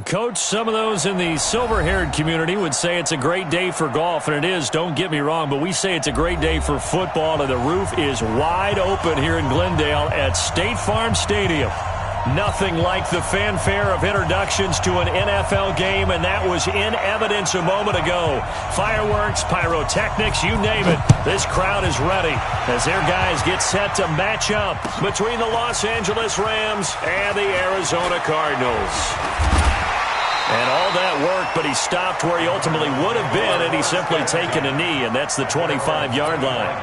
Coach, some of those in the silver-haired community would say it's a great day for golf, and it is, don't get me wrong, but we say it's a great day for football, and the roof is wide open here in Glendale at State Farm Stadium. Nothing like the fanfare of introductions to an NFL game, and that was in evidence a moment ago. Fireworks, pyrotechnics, you name it. This crowd is ready as their guys get set to match up between the Los Angeles Rams and the Arizona Cardinals. And all that work, but he stopped where he ultimately would have been had he simply taken a knee, and that's the 25-yard line.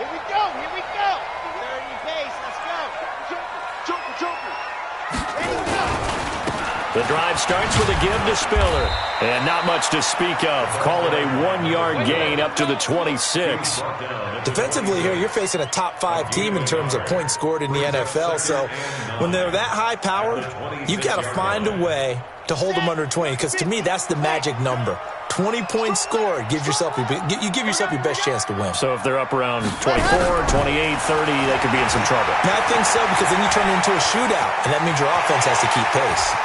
Here we go, here we go. 30 pace, let's go. Joker. Ready, go. The drive starts with a give to Spiller. And not much to speak of. Call it a 1-yard gain up to the 26. Defensively here, you're facing a top-5 team in terms of points scored in the NFL. So when they're that high-powered, you've got to find a way to hold them under 20. Because to me, that's the magic number. 20 points scored, you give yourself your best chance to win. So if they're up around 24, 28, 30, they could be in some trouble. I think so, because then you turn it into a shootout, and that means your offense has to keep pace.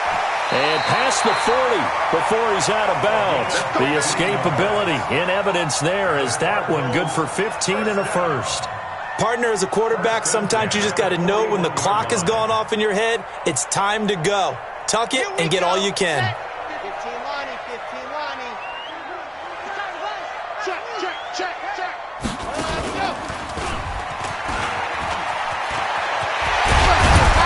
And past the 40 before he's out of bounds. The escapability in evidence there is that one good for 15 and a first. Partner, as a quarterback, sometimes you just got to know when the clock has gone off in your head, it's time to go. Tuck it and get all you can. 15 Lonnie. Check. Let's go.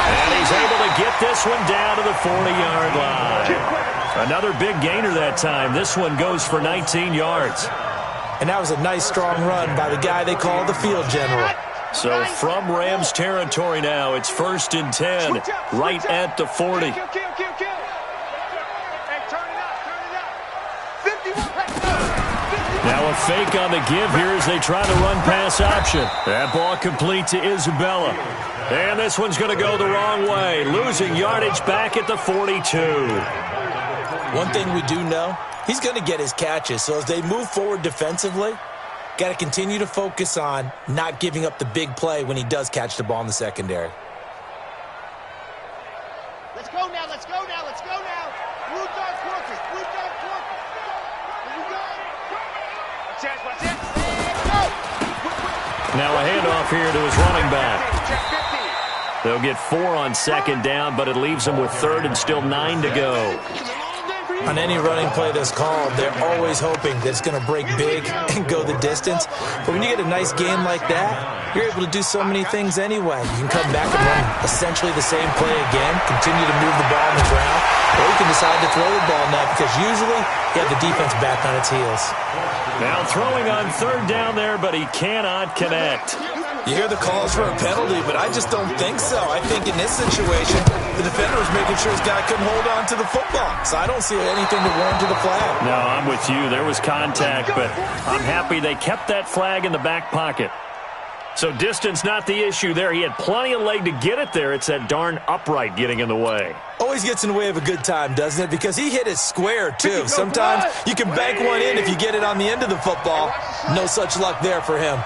And he's able to get this one down to the 40-yard line. Another big gainer that time. This one goes for 19 yards. And that was a nice, strong run by the guy they call the field general. So from Rams territory now, it's 1st and 10, right at the 40. Now a fake on the give here as they try the run-pass option. That ball complete to Isabella. And this one's going to go the wrong way, losing yardage back at the 42. One thing we do know, he's going to get his catches. So as they move forward defensively, got to continue to focus on not giving up the big play when he does catch the ball in the secondary. Let's go now. Blue dog quarters. Here we go. Watch it. Now a handoff here to his running back. They'll get 4 on 2nd down, but it leaves them with 3rd and still 9 to go. On any running play that's called, they're always hoping that it's going to break big and go the distance. But when you get a nice game like that, you're able to do so many things anyway. You can come back and run essentially the same play again, continue to move the ball on the ground, or you can decide to throw the ball now because usually you have the defense back on its heels. Now throwing on 3rd down there, but he cannot connect. You hear the calls for a penalty, but I just don't think so. I think in this situation, the defender was making sure his guy couldn't hold on to the football. So I don't see anything to warrant to the flag. No, I'm with you. There was contact, but I'm happy they kept that flag in the back pocket. So distance not the issue there. He had plenty of leg to get it there. It's that darn upright getting in the way. Always gets in the way of a good time, doesn't it? Because he hit it square, too. Sometimes you can bank one in if you get it on the end of the football. No such luck there for him.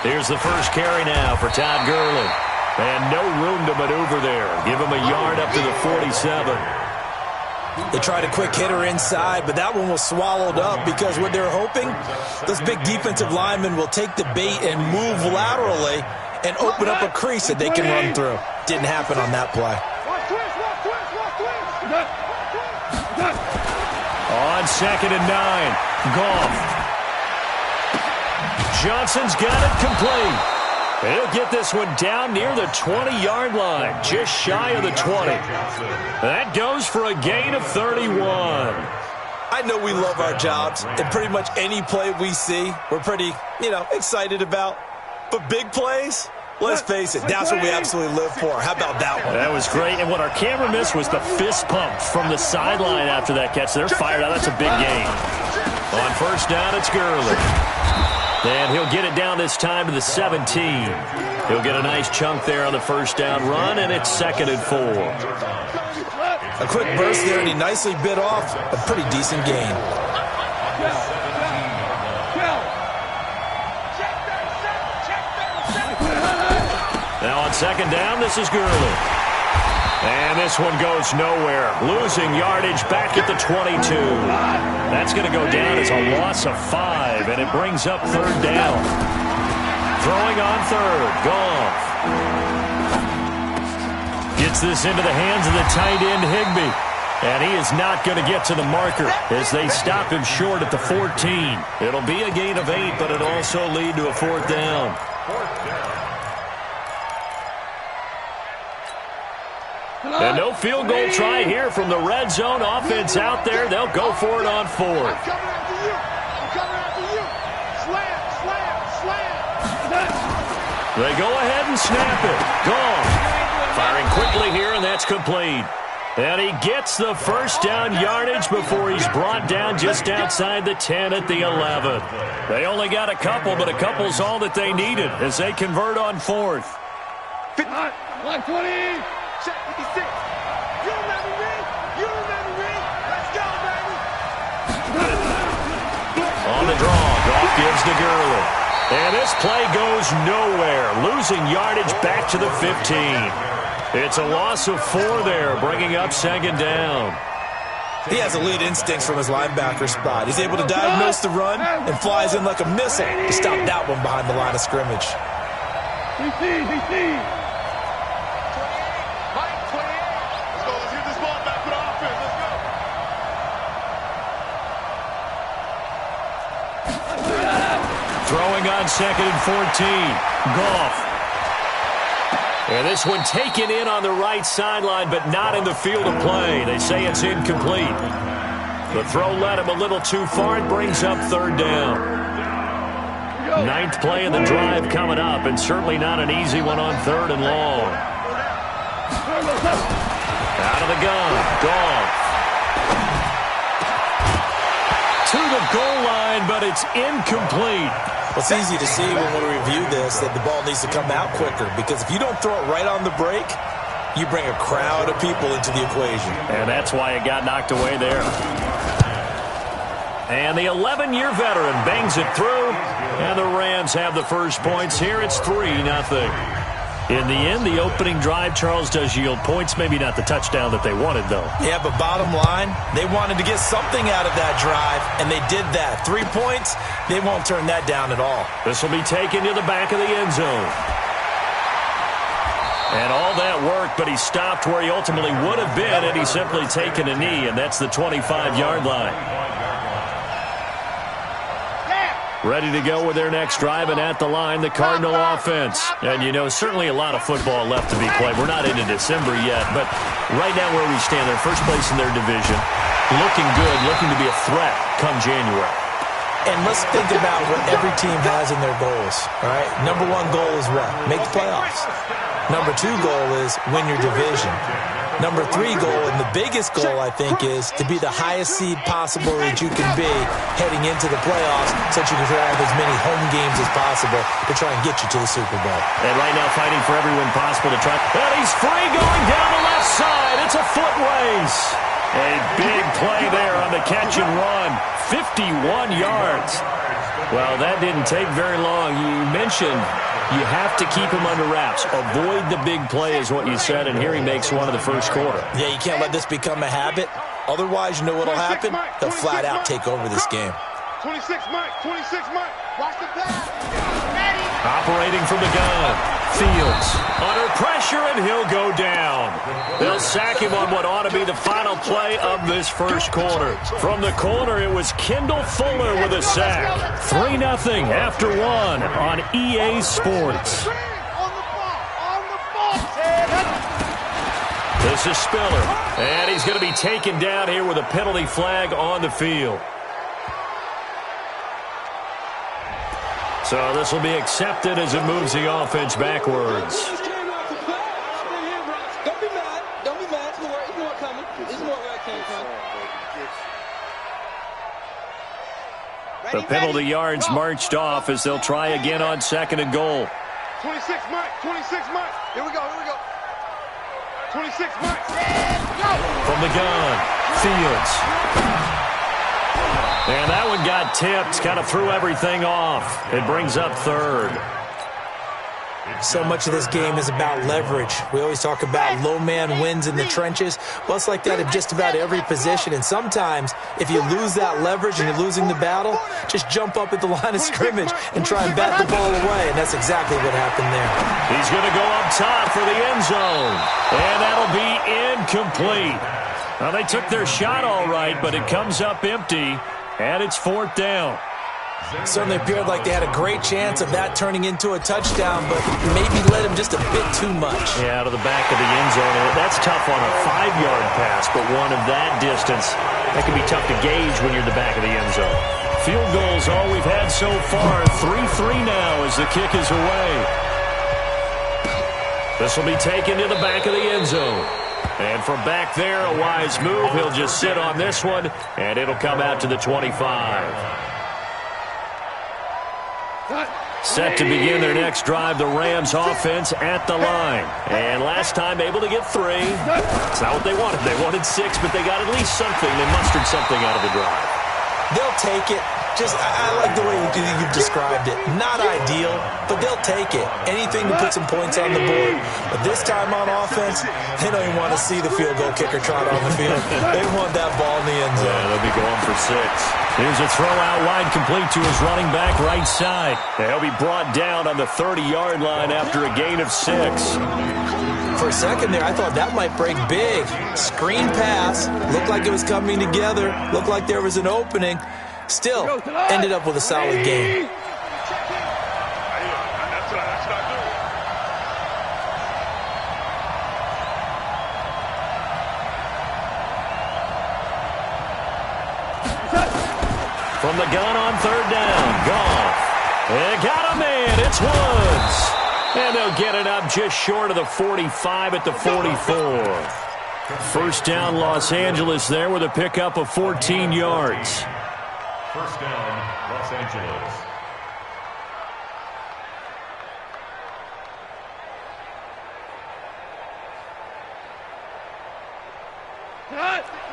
Here's the first carry now for Todd Gurley. And no room to maneuver there. Give him a yard up to the 47. They tried a quick hitter inside, but that one was swallowed up because what they're hoping, those big defensive linemen will take the bait and move laterally and open up a crease that they can run through. Didn't happen on that play. On 2nd and 9, Goff. Johnson's got it complete. He'll get this one down near the 20-yard line, just shy of the 20. That goes for a gain of 31. I know we love our jobs, and pretty much any play we see, we're pretty, excited about. But big plays, let's face it, that's what we absolutely live for. How about that one? That was great, and what our camera missed was the fist pump from the sideline after that catch. They're fired out. That's a big gain. On 1st down, it's Gurley. And he'll get it down this time to the 17. He'll get a nice chunk there on the 1st down run, and it's 2nd and 4. A quick burst there, and he nicely bit off a pretty decent gain. Now on second down, this is Gurley. And this one goes nowhere. Losing yardage back at the 22. That's going to go down as a loss of 5, and it brings up third down. Throwing on third, Goff. Gets this into the hands of the tight end, Higbee. And he is not going to get to the marker as they stop him short at the 14. It'll be a gain of 8, but it'll also lead to a fourth down. And no field goal try here from the red zone offense out there. They'll go for it on fourth. I'm coming after you. I'm coming after you. Slam, slam, slam. They go ahead and snap it. Goff firing quickly here, and that's complete. And he gets the first down yardage before he's brought down just outside the 10 at the 11. They only got a couple, but a couple's all that they needed as they convert on fourth. 120. Check 56. You remember me? You remember me? Let's go, baby. On the draw, Goff gives to Gurley. And this play goes nowhere, losing yardage back to the 15. It's a loss of 4 there, bringing up second down. He has elite instincts from his linebacker spot. He's able to diagnose the run and flies in like a missile to stop that one behind the line of scrimmage. Throwing on second and 14. Goff. And this one taken in on the right sideline, but not in the field of play. They say it's incomplete. The throw led him a little too far. It brings up third down. 9th play of the drive coming up, and certainly not an easy one on third and long. Out of the gun. Goff. To the goal line, but it's incomplete. Well, it's easy to see when we review this that the ball needs to come out quicker, because if you don't throw it right on the break, you bring a crowd of people into the equation. And that's why it got knocked away there. And the 11-year veteran bangs it through, and the Rams have the first points here. It's 3-0. In the end, the opening drive, Charles, does yield points. Maybe not the touchdown that they wanted, though. Yeah, but bottom line, they wanted to get something out of that drive, and they did that. 3 points, they won't turn that down at all. This will be taken to the back of the end zone. And all that work, but he stopped where he ultimately would have been, and he's simply taken a knee, and that's the 25-yard line. Ready to go with their next drive, and at the line, the Cardinal offense. And, you know, certainly a lot of football left to be played. We're not into December yet, but right now where we stand, they're first place in their division. Looking good, looking to be a threat come January. And let's think about what every team has in their goals, all right? Number 1 goal is what? Make the playoffs. Number 2 goal is win your division. Number 3 goal, and the biggest goal, I think, is to be the highest seed possible that you can be heading into the playoffs so that you can have as many home games as possible to try and get you to the Super Bowl. And right now fighting for every win possible to try. And he's free going down the left side. It's a foot race. A big play there on the catch and run. 51 yards. Well, that didn't take very long. You mentioned you have to keep him under wraps. Avoid the big play is what you said, and here he makes one in the first quarter. Yeah, you can't let this become a habit. Otherwise, you know what will happen? They'll flat out take over this game. 26 Mike, 26 Mike. Watch the pass. Operating from the gun. Fields under pressure, and he'll go down. They'll sack him on what ought to be the final play of this first quarter. From the corner, it was Kendall Fuller with a sack. 3-0 after 1 on EA Sports. This is Spiller, and he's going to be taken down here with a penalty flag on the field. So this will be accepted as it moves the offense backwards. Don't be mad. Don't be mad. It's more coming. It's more where it came from. The penalty yards marched off as they'll try again on second and goal. 26 Mike, 26 Mike. Here we go, here we go. 26 marks. Go. From the gun, Fields. And that one got tipped, kind of threw everything off. It brings up third. So much of this game is about leverage. We always talk about low man wins in the trenches. Well, it's like that in just about every position. And sometimes, if you lose that leverage and you're losing the battle, just jump up at the line of scrimmage and try and bat the ball away. And that's exactly what happened there. He's going to go up top for the end zone. And that'll be incomplete. Well, they took their shot all right, but it comes up empty, and it's fourth down. Certainly appeared like they had a great chance of that turning into a touchdown, but maybe led him just a bit too much. Yeah, out of the back of the end zone. That's tough on a 5-yard pass, but one of that distance, that can be tough to gauge when you're in the back of the end zone. Field goals all we've had so far. 3-3 now as the kick is away. This will be taken to the back of the end zone. And from back there, a wise move. He'll just sit on this one, and it'll come out to the 25. Set to begin their next drive, the Rams offense at the line. And last time able to get 3. It's not what they wanted. They wanted 6, but they got at least something. They mustered something out of the drive. They'll take it. I like the way you've described it. Not ideal, but they'll take it. Anything to put some points on the board. But this time on offense, they don't even want to see the field goal kicker trot on the field. They want that ball in the end zone. Yeah, they'll be going for 6. Here's a throw out wide, complete to his running back right side. And he'll be brought down on the 30-yard line after a gain of 6. For a second there, I thought that might break big. Screen pass. Looked like it was coming together. Looked like there was an opening. Still, ended up with a solid game. From the gun on third down, Goff. They got a man, it's Woods. And they'll get it up just short of the 45 at the 44. First down, Los Angeles there with a pickup of 14 yards. First down, Los Angeles.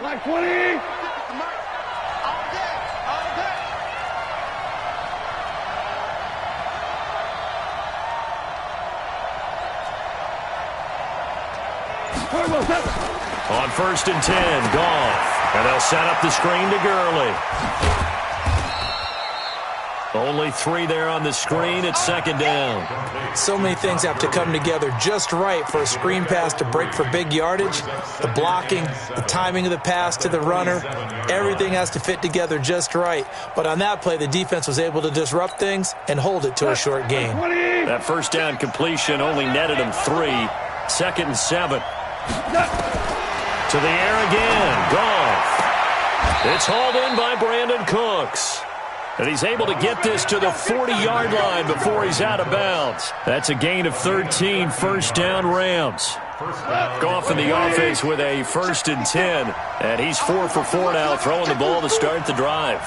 Like 20. On first and 10, Goff. And they'll set up the screen to Gurley. Only 3 there on the screen. It's second down. So many things have to come together just right for a screen pass to break for big yardage. The blocking, the timing of the pass to the runner, everything has to fit together just right. But on that play, the defense was able to disrupt things and hold it to a short gain. That first down completion only netted him 3. Second and 7. To the air again. Goff. It's hauled in by Brandon Cooks. And he's able to get this to the 40-yard line before he's out of bounds. That's a gain of 13, first down Rams. Goff in the offense with a first and 10. And he's 4 for 4 now, throwing the ball to start the drive.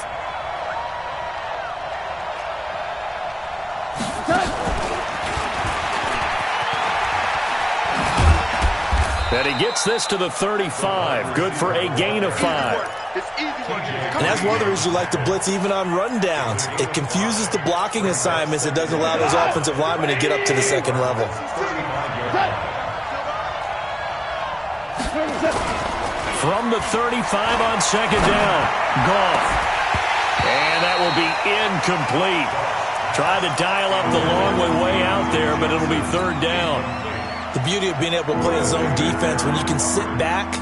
And he gets this to the 35. Good for a gain of 5. And that's one of the reasons you like to blitz even on rundowns. It confuses the blocking assignments. It doesn't allow those offensive linemen to get up to the second level. From the 35 on second down, Goff. And that will be incomplete. Tried to dial up the long way out there, but it'll be third down. The beauty of being able to play a zone defense when you can sit back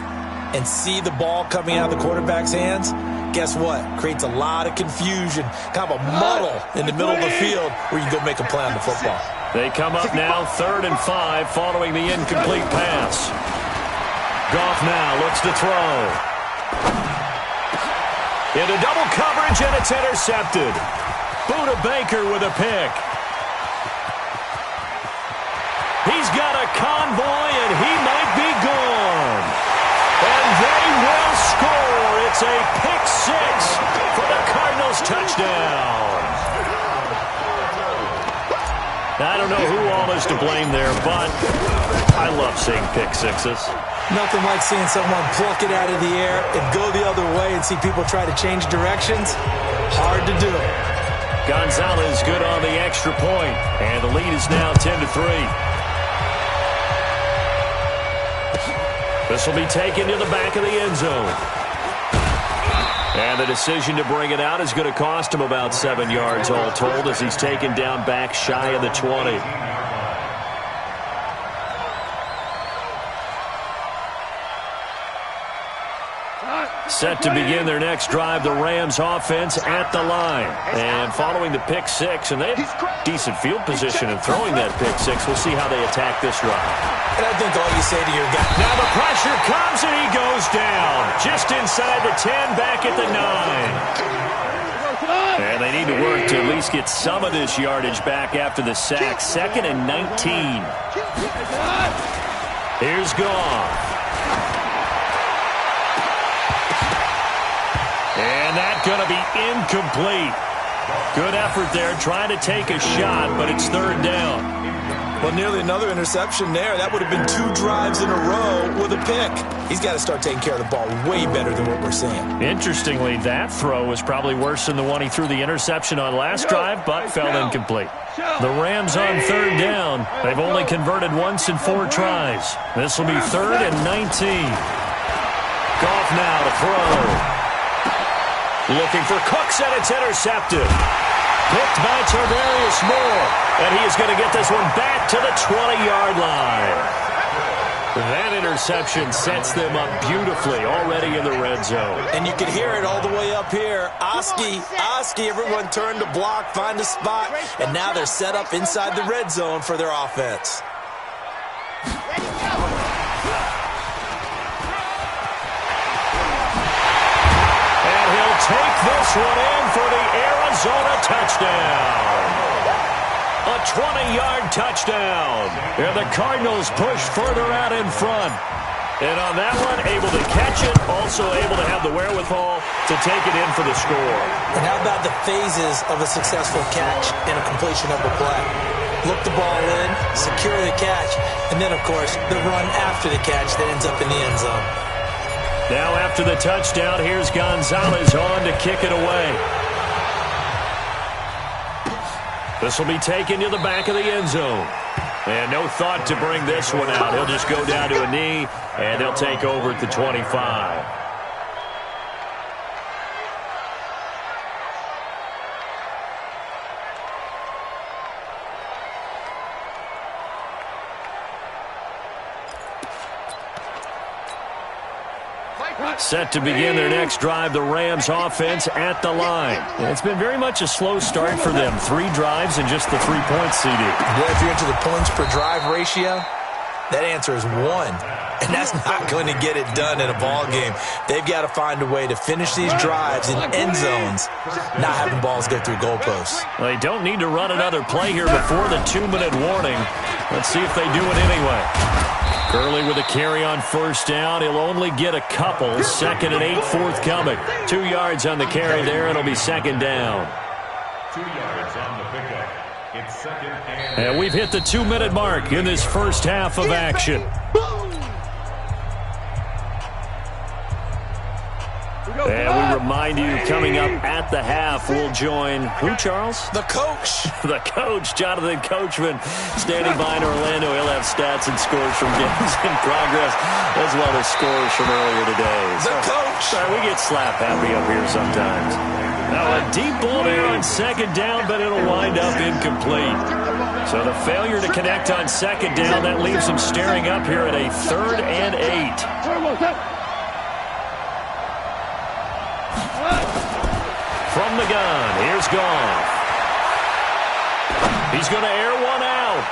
and see the ball coming out of the quarterback's hands, guess what? Creates a lot of confusion, kind of a muddle in the middle of the field where you go make a play on the football. They come up now, 3rd and 5, following the incomplete pass. Goff now looks to throw. Into double coverage, and it's intercepted. Buda Baker with a pick. He's got a convoy, and he might be gone. And they will score. It's a pick 6 for the Cardinals touchdown. I don't know who all is to blame there, but I love seeing pick sixes. Nothing like seeing someone pluck it out of the air and go the other way and see people try to change directions. Hard to do. Gonzalez good on the extra point, and the lead is now 10-3. This will be taken to the back of the end zone. And the decision to bring it out is going to cost him about 7 yards all told as he's taken down back shy of the 20. Set to begin their next drive, the Rams offense at the line. And following the pick six, and they have decent field position in throwing that pick six. We'll see how they attack this drive. And I think all you say to your guy, now the pressure comes and he goes down. Just inside the 10, back at the 9. And they need to work to at least get some of this yardage back after the sack. 2nd and 19. Here's Goff. And that's going to be incomplete. Good effort there, trying to take a shot, but it's 3rd down. Well, nearly another interception there. That would have been 2 drives in a row with a pick. He's got to start taking care of the ball way better than what we're seeing. Interestingly, that throw was probably worse than the one he threw the interception on last drive, but fell incomplete. The Rams on 3rd down. They've only converted once in 4 tries. This will be 3rd and 19. Goff now to throw. Looking for Cooks, and it's intercepted. Picked by Tarvarius Moore, and he is going to get this one back to the 20-yard line. That interception sets them up beautifully already in the red zone. And you can hear it all the way up here. Oski, everyone turned to block, find a spot, and now they're set up inside the red zone for their offense. Take this one in for the Arizona touchdown. A 20-yard touchdown. And the Cardinals push further out in front. And on that one, able to catch it, also able to have the wherewithal to take it in for the score. And how about the phases of a successful catch and a completion of a play? Look the ball in, secure the catch, and then, of course, the run after the catch that ends up in the end zone. Now after the touchdown, here's Gonzalez on to kick it away. This will be taken to the back of the end zone. And no thought to bring this one out. He'll just go down to a knee, and he'll take over at the 25. Set to begin their next drive, the Rams offense at the line. It's been very much a slow start for them. 3 drives and just the 3 points, CD. Yeah, if you're into the points per drive ratio, that answer is 1. And that's not going to get it done in a ball game. They've got to find a way to finish these drives in end zones, not having balls go through goalposts. Well, they don't need to run another play here before the 2-minute warning. Let's see if they do it anyway. Gurley with a carry on 1st down. He'll only get a couple. 2nd and 8 forthcoming. 2 yards on the carry there. It'll be 2nd down. 2 yards on the pickup. It's 2nd and... And we've hit the 2-minute mark in this first half of action. And we remind you, coming up at the half, we'll join who, Charles? The coach. The coach, Jonathan Coachman, standing by in Orlando. He'll have stats and scores from games in progress, as well as scores from earlier today. The coach. Sorry, we get slap happy up here sometimes. Now a deep ball there on 2nd down, but it'll wind up incomplete. So the failure to connect on 2nd down, that leaves them staring up here at a 3rd and 8. From the gun, here's Goff. He's going to air one out.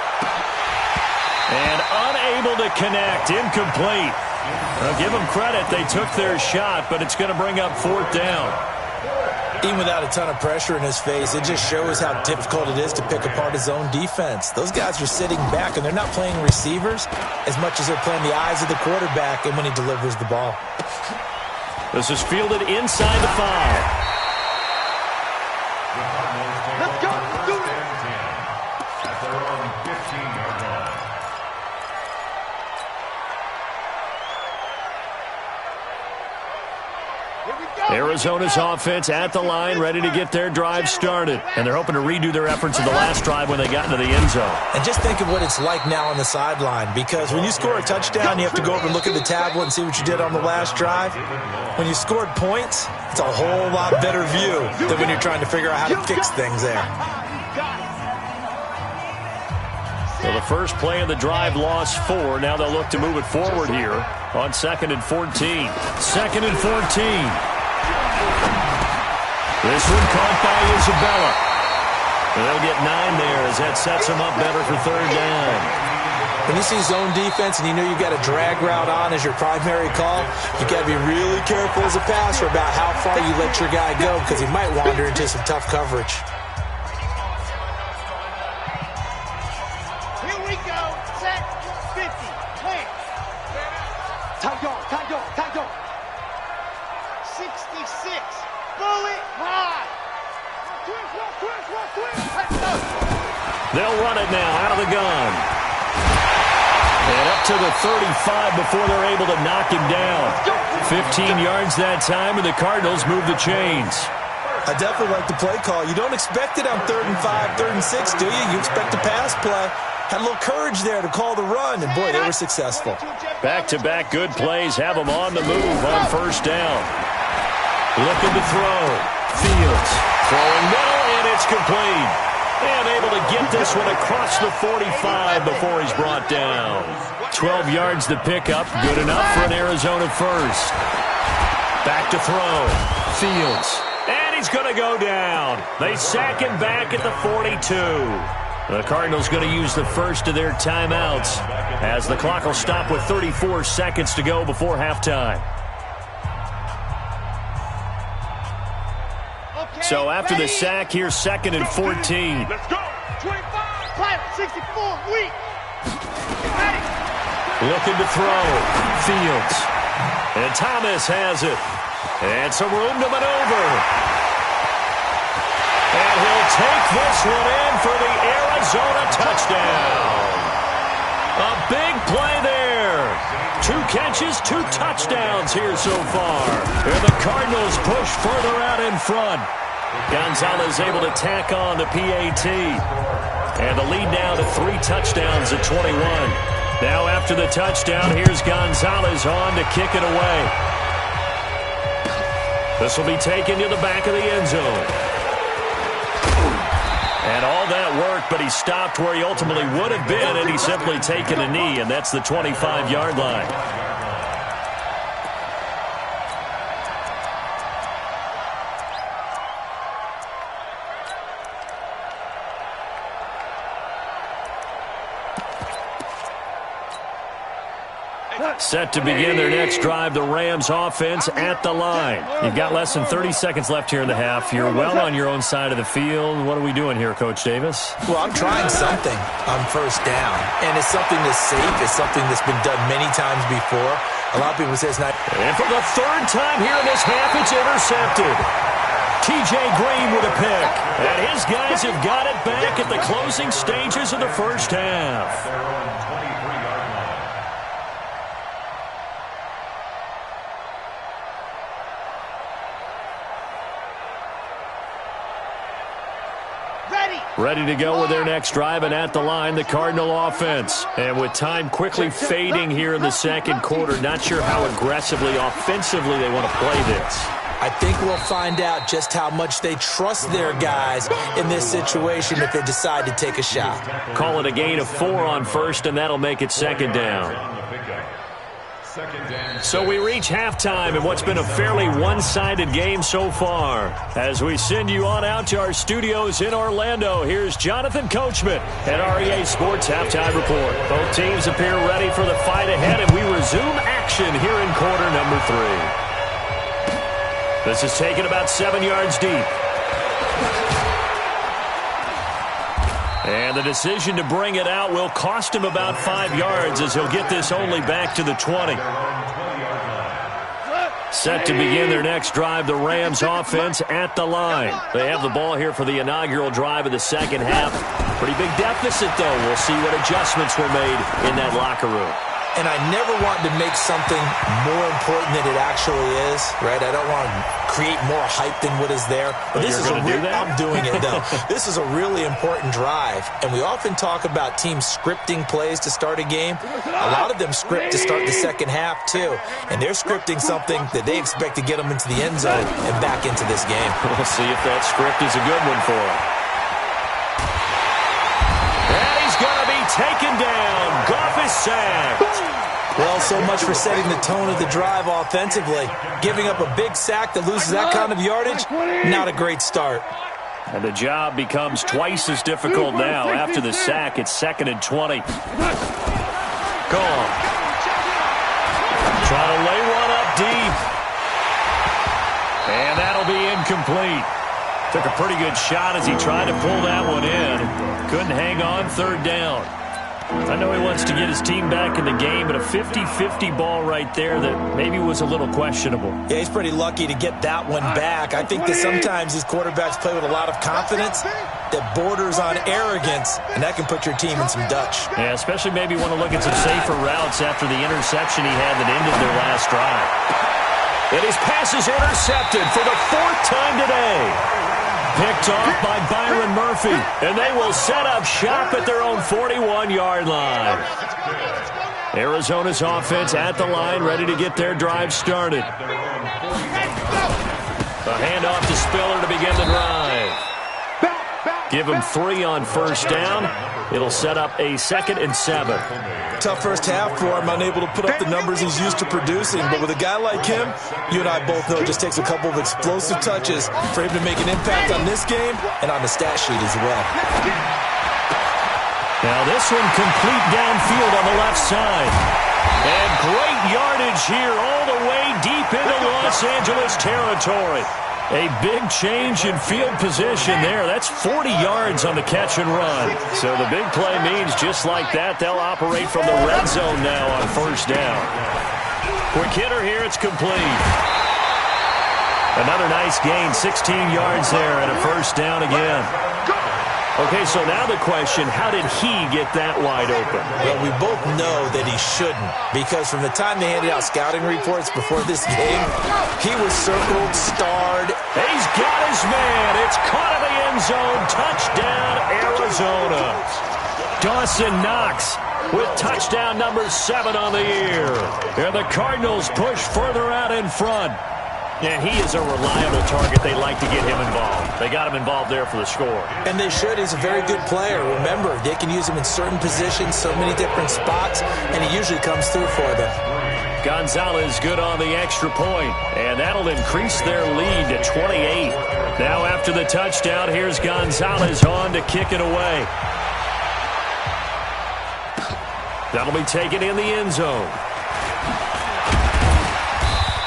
And unable to connect, incomplete. Well, give them credit, they took their shot, but it's going to bring up 4th down. Even without a ton of pressure in his face, it just shows how difficult it is to pick apart his own defense. Those guys are sitting back, and they're not playing receivers as much as they're playing the eyes of the quarterback and when he delivers the ball. This is fielded inside the 5. Let's go. Do it. Arizona's offense at the line, ready to get their drive started. And they're hoping to redo their efforts in the last drive when they got into the end zone. And just think of what it's like now on the sideline, because when you score a touchdown, you have to go over and look at the tablet and see what you did on the last drive. When you scored points, it's a whole lot better view than when you're trying to figure out how to fix things there. So the first play of the drive lost 4. Now they'll look to move it forward here on 2nd and 14. 2nd and 14. This one caught by Isabella. And they'll get 9 there as that sets them up better for 3rd down. When you see zone defense and you know you've got a drag route on as your primary call, you got to be really careful as a passer about how far you let your guy go, because he might wander into some tough coverage. Here we go. Set 50. Clear. Time go. 66. Bullet high. They'll run it now out of the gun. And up to the 35 before they're able to knock him down. 15 yards that time, and the Cardinals move the chains. I definitely like the play call. You don't expect it on 3rd and 5, 3rd and 6, do you? You expect a pass play. Had a little courage there to call the run, and boy, they were successful. Back-to-back good plays have them on the move on 1st down. Looking to throw. Fields throwing middle, and it's complete. And able to get this one across the 45 before he's brought down. 12 yards to pick up. Good enough for an Arizona first. Back to throw. Fields. And he's going to go down. They sack him back at the 42. The Cardinals going to use the first of their timeouts as the clock will stop with 34 seconds to go before halftime. So after the sack, here's 2nd and 14. Let's go. 25. Final 64. Weak. Ready. Looking to throw. Fields. And Thomas has it. And some room to maneuver. And he'll take this one in for the Arizona touchdown. A big play there. 2 catches, 2 touchdowns here so far. And the Cardinals push further out in front. Gonzalez able to tack on the PAT. And the lead now to 3 touchdowns at 21. Now after the touchdown, here's Gonzalez on to kick it away. This will be taken to the back of the end zone. And all that worked, but he stopped where he ultimately would have been, and he's simply taken a knee, and that's the 25-yard line. Set to begin their next drive, the Rams offense at the line. You've got less than 30 seconds left here in the half. You're well on your own side of the field. What are we doing here, Coach Davis? Well, I'm trying something on 1st down, and it's something that's safe. It's something that's been done many times before. A lot of people say it's not. And for the 3rd time here in this half, it's intercepted. T.J. Green with a pick. And his guys have got it back at the closing stages of the first half. Ready to go with their next drive, and at the line, the Cardinal offense. And with time quickly fading here in the 2nd quarter, not sure how aggressively, offensively they want to play this. I think we'll find out just how much they trust their guys in this situation if they decide to take a shot. Call it a gain of 4 on 1st, and that'll make it 2nd down. So we reach halftime in what's been a fairly one-sided game so far. As we send you on out to our studios in Orlando, here's Jonathan Coachman at REA Sports Halftime Report. Both teams appear ready for the fight ahead, and we resume action here in quarter number 3. This is taken about 7 yards deep. And the decision to bring it out will cost him about 5 yards as he'll get this only back to the 20. Set to begin their next drive, the Rams offense at the line. They have the ball here for the inaugural drive of the 2nd half. Pretty big deficit, though. We'll see what adjustments were made in that locker room. and I never want to make something more important than it actually is, right? I don't want to create more hype than what is there. But this is I'm doing it, though. This is a really important drive, and we often talk about teams scripting plays to start a game. A lot of them script to start the second half, too, and they're scripting something that they expect to get them into the end zone and back into this game. We'll see if that script is a good one for them. And he's going to be taken down. Goff is sacked. Well, so much for setting the tone of the drive offensively. Giving up a big sack that loses that kind of yardage, not a great start. And the job becomes twice as difficult now. After the sack, it's 2nd and 20. Gone. Trying to lay one up deep. And that'll be incomplete. Took a pretty good shot as he tried to pull that one in. Couldn't hang on, 3rd down. I know he wants to get his team back in the game, but a 50-50 ball right there that maybe was a little questionable. Yeah, he's pretty lucky to get that one back. I think that sometimes these quarterbacks play with a lot of confidence that borders on arrogance, and that can put your team in some Dutch. Yeah, especially maybe want to look at some safer routes after the interception he had that ended their last drive. And his pass is intercepted for the 4th time today. Picked off by Byron Murphy, and they will set up shop at their own 41-yard line. Arizona's offense at the line, ready to get their drive started. A handoff to Spiller to begin the drive. Give him 3 on 1st down. It'll set up a 2nd and 7. Tough first half for him, unable to put up the numbers he's used to producing. But with a guy like him, you and I both know it just takes a couple of explosive touches for him to make an impact on this game and on the stat sheet as well. Now this one complete downfield on the left side. And great yardage here all the way deep into Los Angeles territory. A big change in field position there. That's 40 yards on the catch and run. So the big play means just like that, they'll operate from the red zone now on 1st down. Quick hitter here, it's complete. Another nice gain, 16 yards there and a 1st down again. Okay, so now the question, how did he get that wide open? Well, we both know that he shouldn't, because from the time they handed out scouting reports before this game, he was circled, starred. He's got his man. It's caught in the end zone. Touchdown, Arizona. Dawson Knox with touchdown number 7 on the year. And the Cardinals push further out in front. And he is a reliable target. They like to get him involved. They got him involved there for the score. And they should. He's a very good player. Remember, they can use him in certain positions, so many different spots, and he usually comes through for them. Gonzalez good on the extra point, and that'll increase their lead to 28. Now after the touchdown, here's Gonzalez on to kick it away. That'll be taken in the end zone.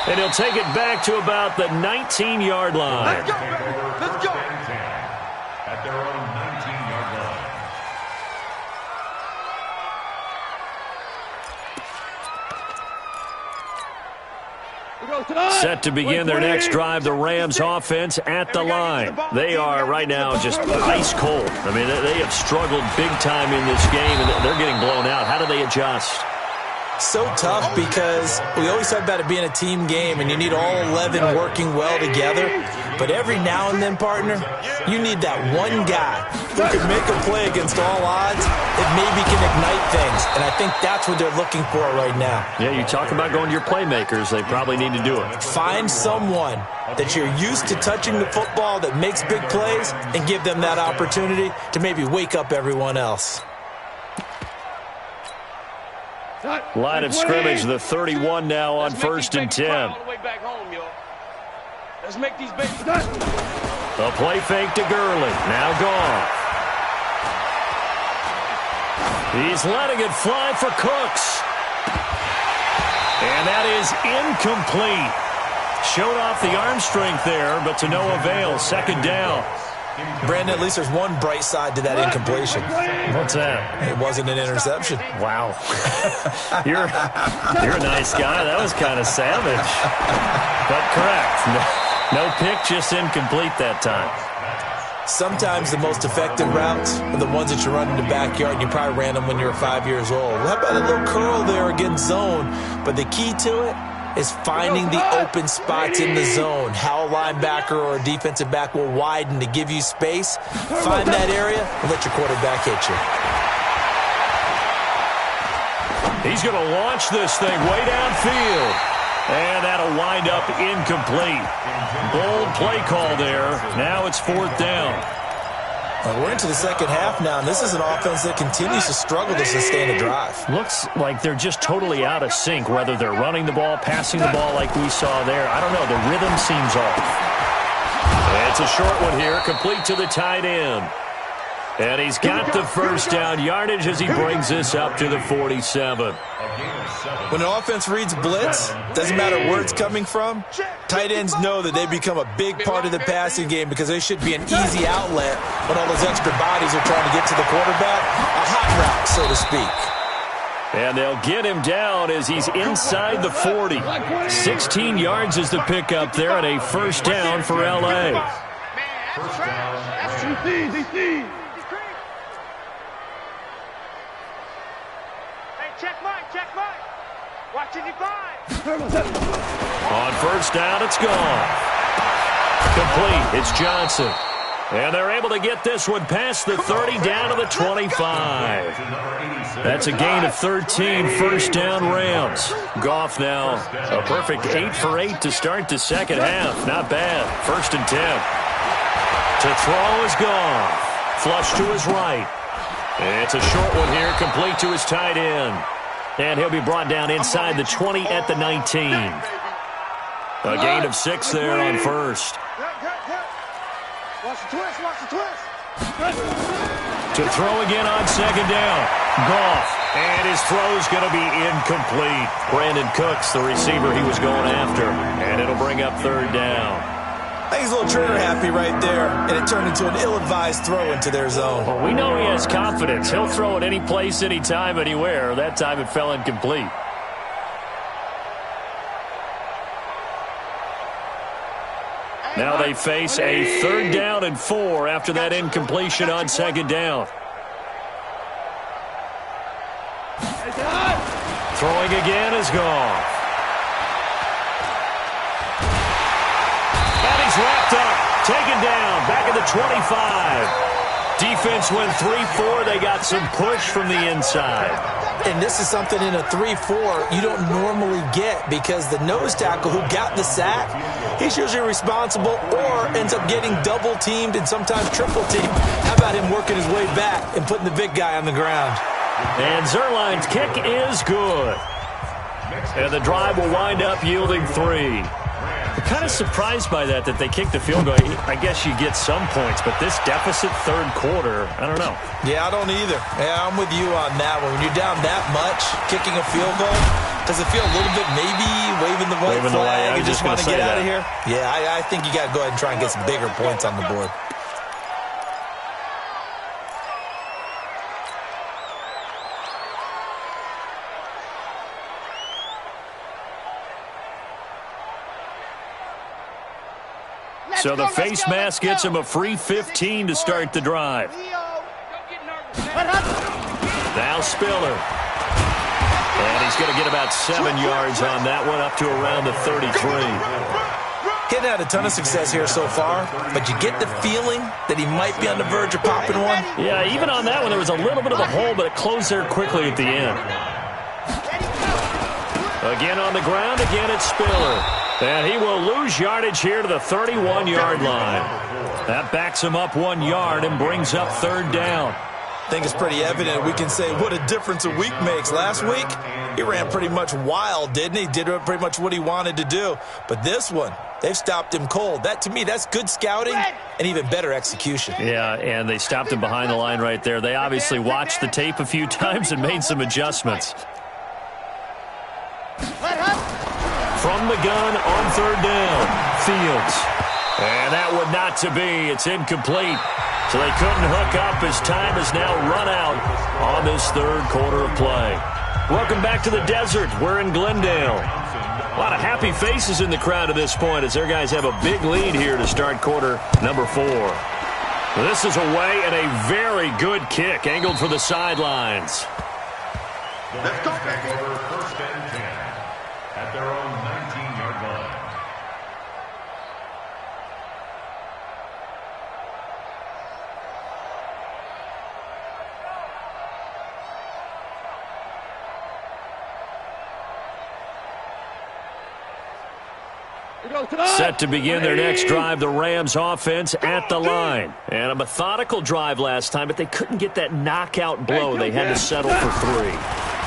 And he'll take it back to about the 19-yard line. Let's go. Let's go. At their own 19-yard line. Set to begin their next drive, the Rams offense at the line. They are right now just ice cold. I mean, they have struggled big time in this game, and they're getting blown out. How do they adjust? So tough because we always talk about it being a team game and you need all 11 working well together. But every now and then, partner, you need that one guy who can make a play against all odds that maybe can ignite things. And I think that's what they're looking for right now. Yeah, you talk about going to your playmakers. They probably need to do it. Find someone that you're used to touching the football that makes big plays and give them that opportunity to maybe wake up everyone else. Line of scrimmage, the 31 now on 1st and 10. Let's make these big. A play fake to Gurley. Now Goff. He's letting it fly for Cooks. And that is incomplete. Showed off the arm strength there, but to no avail. 2nd down. Brandon, at least there's one bright side to that incompletion. What's that? It wasn't an interception. Wow. You're a nice guy. That was kind of savage. But correct. No pick, just incomplete that time. Sometimes the most effective routes are the ones that you run in the backyard. You probably ran them when you were 5 years old. How about a little curl there against zone? But the key to it is finding the open spots in the zone. How a linebacker or a defensive back will widen to give you space. Find that area and let your quarterback hit you. He's going to launch this thing way downfield. And that'll wind up incomplete. Bold play call there. Now it's 4th down. Well, we're into the second half now, and this is an offense that continues to struggle to sustain a drive. Looks like they're just totally out of sync, whether they're running the ball, passing the ball like we saw there. I don't know. The rhythm seems off. It's a short one here, complete to the tight end. And he's got the first down yardage as he brings this up to the 47. When an offense reads blitz, doesn't matter where it's coming from, tight ends know that they become a big part of the passing game because they should be an easy outlet when all those extra bodies are trying to get to the quarterback. A hot route, so to speak. And they'll get him down as he's inside the 40. 16 yards is the pickup there and a first down for L.A. First down. Check mine. Watching you five. On first down, it's gone. Complete. It's Johnson. And they're able to get this one past the 30 down to the 25. That's a gain of 13. First down, Rams. Goff now a perfect 8 for 8 to start the second half. Not bad. 1st and 10. To throw is Goff. Flush to his right. It's a short one here, complete to his tight end. And he'll be brought down inside the 20 at the 19. A gain of 6 there on first. Watch the twist. To throw again on second down. Goff. And his throw's going to be incomplete. Brandon Cooks, the receiver he was going after. And it'll bring up 3rd down. I think he's a little trigger happy right there, and it turned into an ill-advised throw into their zone. Well, we know he has confidence. He'll throw it any place, anytime, anywhere. That time it fell incomplete. Now they face a 3rd down and 4 after that incompletion on second down. Throwing again is Goff. Wrapped up, taken down, back at the 25. Defense went 3-4. They got some push from the inside. And this is something in a 3-4 you don't normally get because the nose tackle who got the sack, he's usually responsible or ends up getting double-teamed and sometimes triple-teamed. How about him working his way back and putting the big guy on the ground? And Zerline's kick is good. And the drive will wind up yielding 3. I'm kind of surprised by that they kicked the field goal. I guess you get some points, but this deficit 3rd quarter, I don't know. Yeah, I don't either. Yeah, I'm with you on that one. When you're down that much, kicking a field goal, does it feel a little bit maybe waving the white flag and just want to get out of here? Yeah, I think you got to go ahead and try and get some bigger points on the board. So the face mask gets him a free 15 to start the drive. Now Spiller. And he's going to get about 7 yards on that one, up to around the 33. Getting had a ton of success here so far, but you get the feeling that he might be on the verge of popping one. Yeah, even on that one, there was a little bit of a hole, but it closed there quickly at the end. Again on the ground, again it's Spiller. And he will lose yardage here to the 31-yard line. That backs him up 1 yard and brings up 3rd down. I think it's pretty evident. We can say what a difference a week makes. Last week, he ran pretty much wild, didn't he? Did pretty much what he wanted to do. But this one, they've stopped him cold. That, to me, that's good scouting and even better execution. Yeah, and they stopped him behind the line right there. They obviously watched the tape a few times and made some adjustments. From the gun on 3rd down, Fields. And that one not to be. It's incomplete. So they couldn't hook up as time has now run out on this 3rd quarter of play. Welcome back to the desert. We're in Glendale. A lot of happy faces in the crowd at this point as their guys have a big lead here to start quarter number 4. This is away and a very good kick, angled for the sidelines. Let's go, baby. Over first and 10 at their own 19-yard line. Set to begin their next drive, the Rams offense at the line. And a methodical drive last time, but they couldn't get that knockout blow. They had to settle for 3.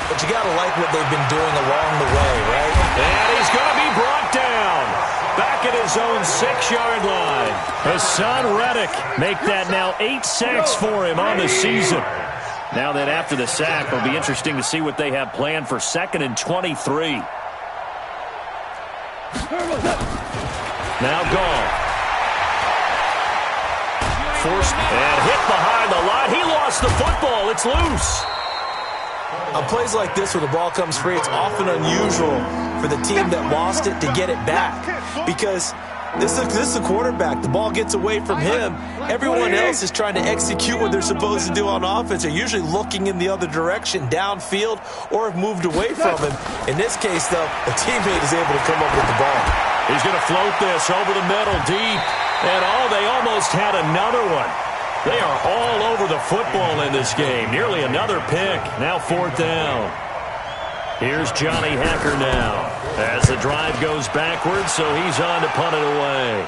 But you got to like what they've been doing along the way, right? And he's going to be brought down. Back at his own 6-yard line. Hassan Reddick make that now 8 sacks for him on the season. Now that after the sack, it'll be interesting to see what they have planned for 2nd and 23. Now Gall. Forced and hit behind the line. He lost the football. It's loose. On plays like this where the ball comes free, it's often unusual for the team that lost it to get it back. Because this is a quarterback. The ball gets away from him. Everyone else is trying to execute what they're supposed to do on offense. They're usually looking in the other direction, downfield, or have moved away from him. In this case, though, a teammate is able to come up with the ball. He's going to float this over the middle deep. And they almost had another one. They are all over the football in this game. Nearly another pick. Now 4th down. Here's Johnny Hacker now. As the drive goes backwards, so he's on to punt it away.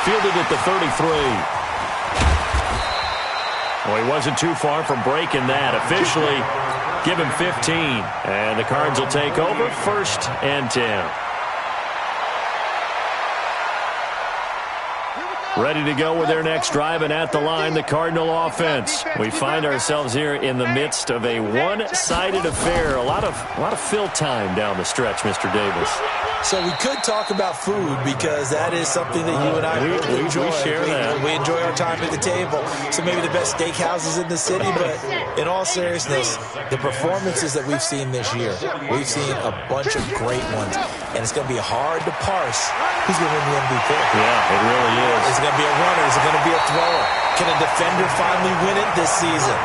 Fielded at the 33. Well, he wasn't too far from breaking that. Officially, give him 15. And the Cards will take over 1st and 10. Ready to go with their next drive, and at the line, the Cardinal offense. We find ourselves here in the midst of a one-sided affair. A lot of fill time down the stretch, Mr. Davis. So we could talk about food because that is something that you and I enjoy. We share that. We enjoy our time at the table. So maybe the best steakhouses in the city, but in all seriousness, the performances that we've seen this year, we've seen a bunch of great ones, and it's going to be hard to parse who's going to win the MVP. Yeah, it really is. Is it going to be a runner? Is it going to be a thrower? Can a defender finally win it this season?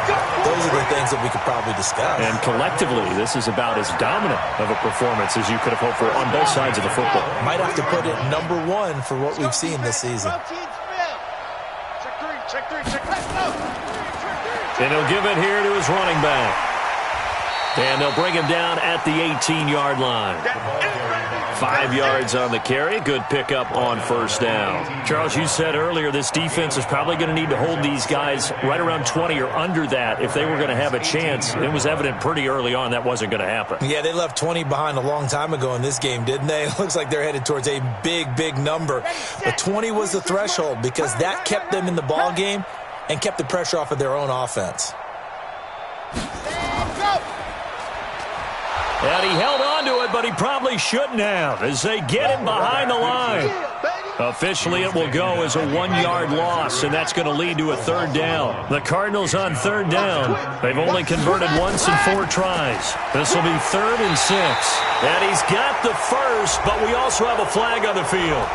Those are the things that we could probably discuss. And collectively, this is about as dominant of a performance as you could have hoped for on both sides of the football. Might have to put it number 1 for what we've seen this season. And he'll give it here to his running back. And they'll bring him down at the 18-yard line. 5 yards on the carry. Good pickup on 1st down. Charles, you said earlier this defense is probably going to need to hold these guys right around 20 or under that if they were going to have a chance. It was evident pretty early on that wasn't going to happen. Yeah, they left 20 behind a long time ago in this game, didn't they? It looks like they're headed towards a big, big number. But 20 was the threshold because that kept them in the ball game and kept the pressure off of their own offense. And he held on to it, but he probably shouldn't have as they get him behind the line. Officially, it will go as a 1-yard loss, and that's going to lead to a 3rd down. The Cardinals on 3rd down. They've only converted once in 4 tries. This will be 3rd and 6. And he's got the first, but we also have a flag on the field.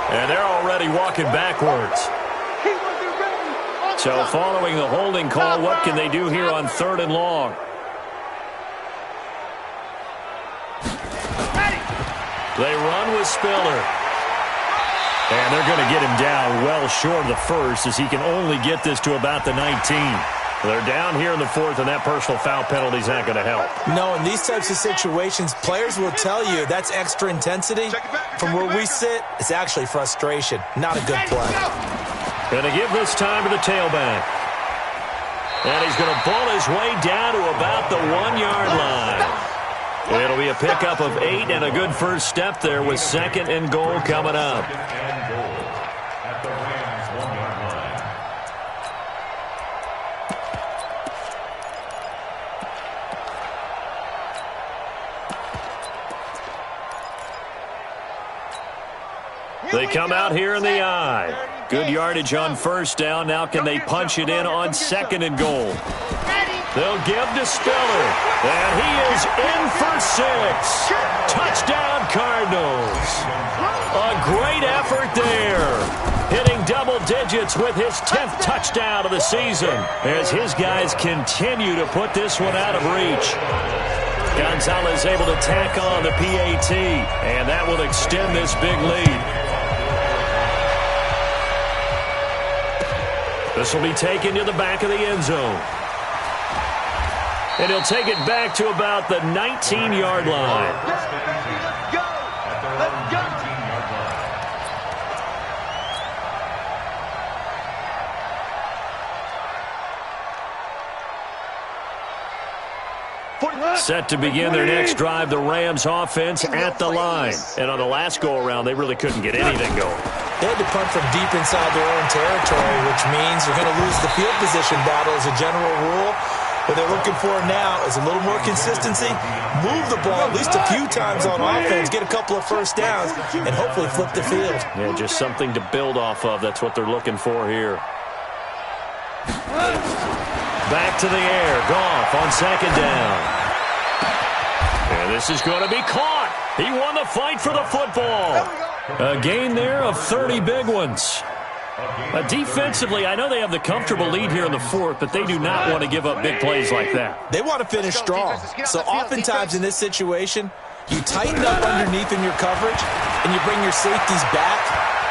And they're already walking backwards. So following the holding call, what can they do here on 3rd and long? They run with Spiller. And they're going to get him down well short of the first as he can only get this to about the 19. They're down here in the 4th, and that personal foul penalty is not going to help. No, in these types of situations, players will tell you that's extra intensity. From where we sit, it's actually frustration. Not a good play. Going to give this time to the tailback. And he's going to pull his way down to about the 1-yard line. It'll be a pickup of 8 and a good first step there with 2nd and goal coming up. They come out here in the I. Good yardage on 1st down. Now can they punch it in on 2nd and goal? They'll give to Spiller, and he is in for 6. Touchdown, Cardinals. A great effort there. hitting double digits with his 10th touchdown of the season as his guys continue to put this one out of reach. Gonzalez able to tack on the PAT, and that will extend this big lead. This will be taken to the back of the end zone. And he'll take it back to about the 19-yard line. Let's go! Let's go! Set to begin their next drive, the Rams offense at the line. And on the last go-around, they really couldn't get anything going. They had to punt from deep inside their own territory, which means you're going to lose the field position battle as a general rule. What they're looking for now is a little more consistency, move the ball at least a few times on offense, get a couple of first downs, and hopefully flip the field. Yeah, just something to build off of. That's what they're looking for here. Back to the air. Goff on second down. And this is going to be caught. He won the fight for the football. A gain there of 30 big ones. Defensively, I know they have the comfortable lead here in the fourth, but they do not want to give up big plays like that. They want to finish strong. So oftentimes in this situation, you tighten up underneath in your coverage, and you bring your safeties back.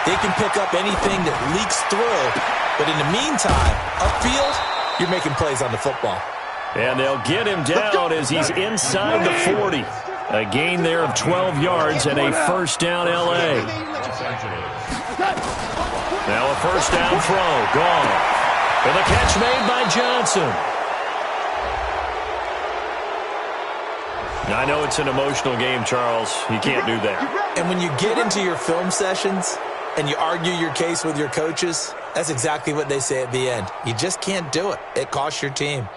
They can pick up anything that leaks through. But in the meantime, upfield, you're making plays on the football. And they'll get him down as he's inside the 40. A gain there of 12 yards and a first down L.A. Now a first down throw. Gone. And the catch made by Johnson. Now, I know it's an emotional game, Charles. You can't do that. And when you get into your film sessions and you argue your case with your coaches, that's exactly what they say at the end. You just can't do it. It costs your team.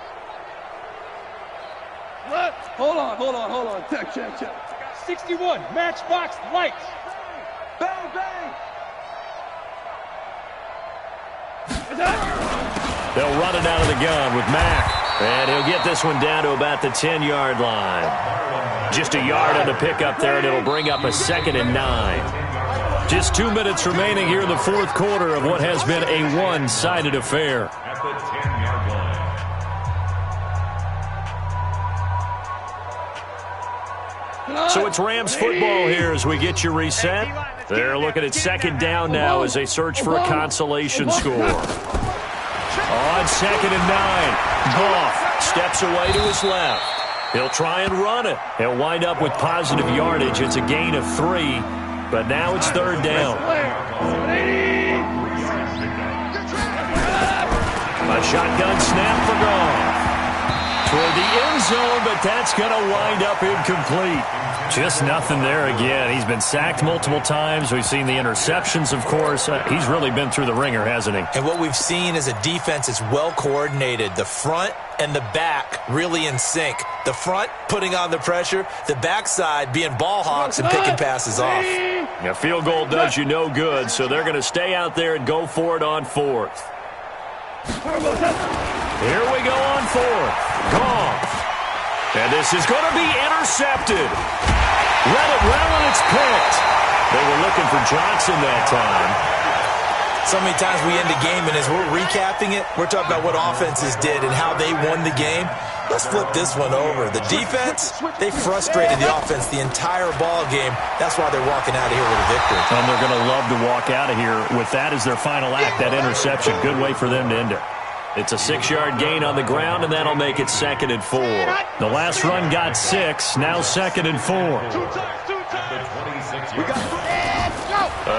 Hold on. Check. 61, matchbox lights. Bang, bang. They'll run it out of the gun with Mack. And he'll get this one down to about the 10-yard line. Just a yard on the pickup there, and it'll bring up a 2nd and 9. Just 2 minutes remaining here in the fourth quarter of what has been a one-sided affair. At the 10-yard line. So it's Rams football here as we get you reset. They're looking at second down now as they search for a consolation score. On 2nd and 9, Goff steps away to his left. He'll try and run it. He'll wind up with positive yardage. It's a gain of 3, but now it's 3rd down. A shotgun snap for Goff. Toward the end zone, but that's going to wind up incomplete. Just nothing there again. He's been sacked multiple times. We've seen the interceptions, of course. He's really been through the ringer, hasn't he? And what we've seen is a defense that's well coordinated. The front and the back really in sync. The front putting on the pressure, the backside being ball hawks and picking passes off. A field goal does you no good, so they're going to stay out there and go for it on 4th. Here we go on 4th. Goff. And this is going to be intercepted. Read it well, and it's picked. They were looking for Johnson that time. So many times we end a game, and as we're recapping it, we're talking about what offenses did and how they won the game. Let's flip this one over. The defense, they frustrated the offense the entire ball game. That's why they're walking out of here with a victory. And they're going to love to walk out of here with that as their final act, that interception. Good way for them to end it. It's a 6-yard gain on the ground, and that'll make it 2nd and 4. The last run got 6, now 2nd and 4.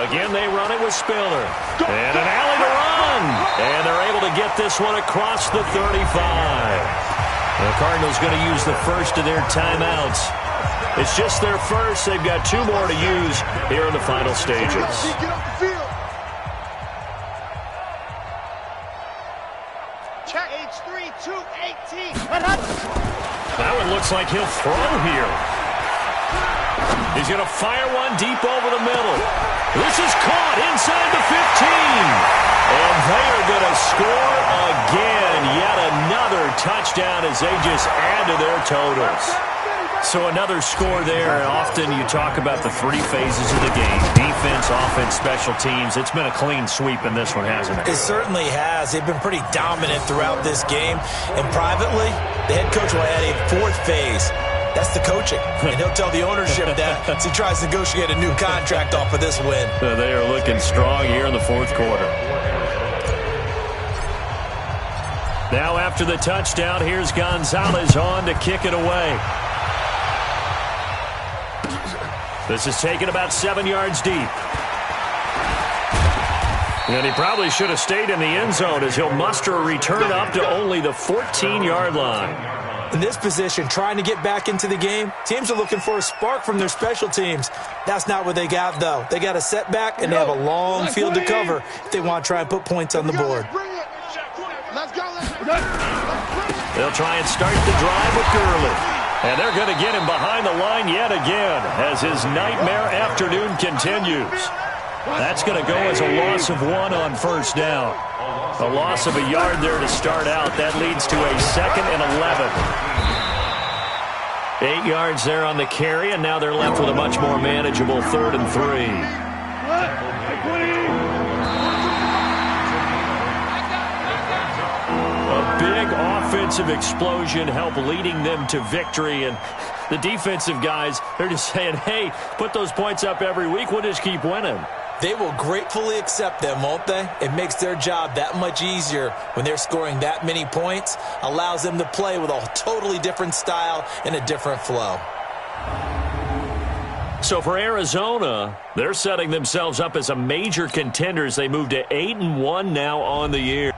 Again, they run it with Spiller. And an alley to run. And they're able to get this one across the 35. The Cardinals going to use the first of their timeouts. It's just their first. They've got 2 more to use here in the final stages. That one looks like he'll throw here. He's going to fire one deep over the middle. This is caught inside the 15. And they are going to score again. Yet another touchdown as they just add to their totals. So another score there. Often you talk about the three phases of the game: defense, offense, special teams. It's been a clean sweep in this one, hasn't it? It certainly has. They've been pretty dominant throughout this game. And privately, the head coach will add a fourth phase. That's the coaching. And he'll tell the ownership that as he tries to negotiate a new contract off of this win. They are looking strong here in the fourth quarter. Now after the touchdown, here's Gonzalez on to kick it away. This is taken about 7 yards deep. And he probably should have stayed in the end zone as he'll muster a return up to only the 14-yard line. In this position, trying to get back into the game, teams are looking for a spark from their special teams. That's not what they got, though. They got a setback, and they have a long field to cover if they want to try and put points on the board. They'll try and start the drive with Gurley. And they're going to get him behind the line yet again as his nightmare afternoon continues. That's going to go as a loss of 1 on first down. A loss of a yard there to start out. That leads to a 2nd and 11. 8 yards there on the carry, and now they're left with a much more manageable 3rd and 3. A big offensive explosion helped leading them to victory, and the defensive guys, they're just saying, hey, put those points up every week, we'll just keep winning. They will gratefully accept them, won't they? It makes their job that much easier when they're scoring that many points, allows them to play with a totally different style and a different flow. So for Arizona, they're setting themselves up as a major contender as they move to 8-1 now on the year.